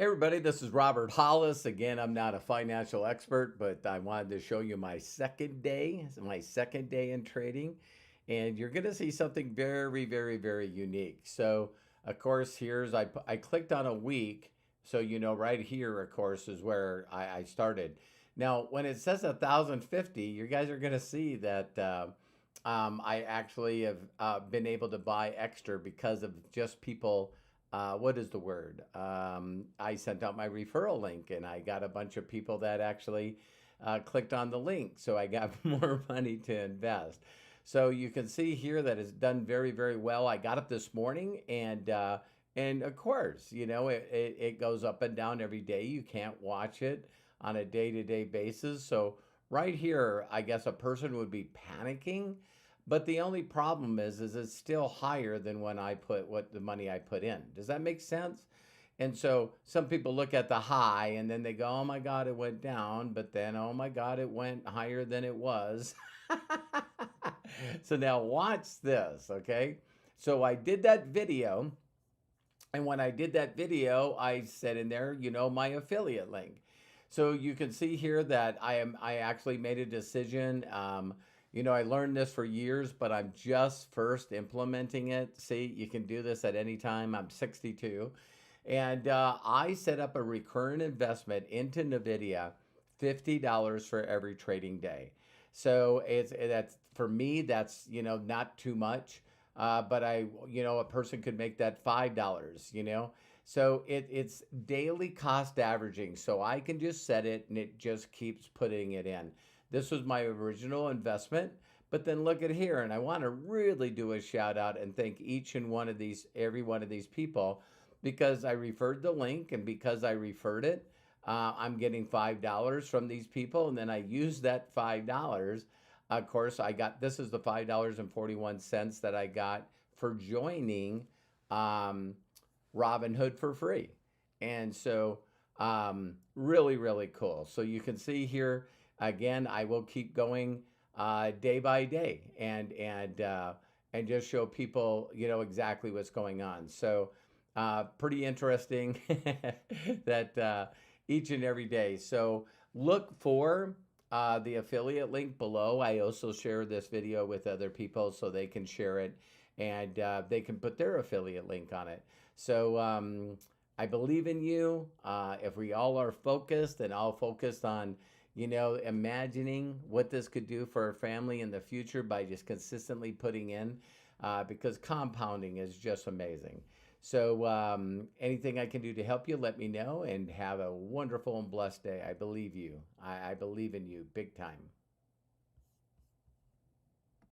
Hey everybody, this is Robert Hollis. Again, I'm not a financial expert, but I wanted to show you my second day, in trading. And you're going to see something very, very, very unique. So, of course, I clicked on a week. So, right here, of course, is where I started. Now, when it says 1,050, you guys are going to see that I actually have been able to buy extra because of just people. What is the word? I sent out my referral link and I got a bunch of people that actually clicked on the link. So I got more money to invest. So you can see here that it's done very, very well. I got up this morning and of course, it goes up and down every day. You can't watch it on a day-to-day basis. So right here, I guess a person would be panicking. But the only problem is it's still higher than when I put what the money I put in. Does that make sense? And so some people look at the high and then they go, oh my God, it went down. But then, oh my God, it went higher than it was. So now watch this, okay? So I did that video. And when I did that video, I said in there, my affiliate link. So you can see here that I actually made a decision. I learned this for years, but I'm just first implementing it. See, you can do this at any time. I'm 62. And I set up a recurrent investment into NVDA, $50 for every trading day. So that's for me, that's, not too much. But a person could make that $5. So it's daily cost averaging. So I can just set it and it just keeps putting it in. This was my original investment, but then look at here, and I want to really do a shout out and thank every one of these people, because I referred the link, and because I referred it, I'm getting $5 from these people, and then I used that $5. Of course, this is the $5.41 that I got for joining Robinhood for free, and so really, really cool. So you can see here. Again, I will keep going day by day and just show people, exactly what's going on. So pretty interesting that each and every day. So look for the affiliate link below. I also share this video with other people so they can share it and they can put their affiliate link on it. So I believe in you. If we all are focused and all focused on imagining what this could do for our family in the future by just consistently putting in, because compounding is just amazing. So anything I can do to help you, let me know, and have a wonderful and blessed day. I believe you. I believe in you big time.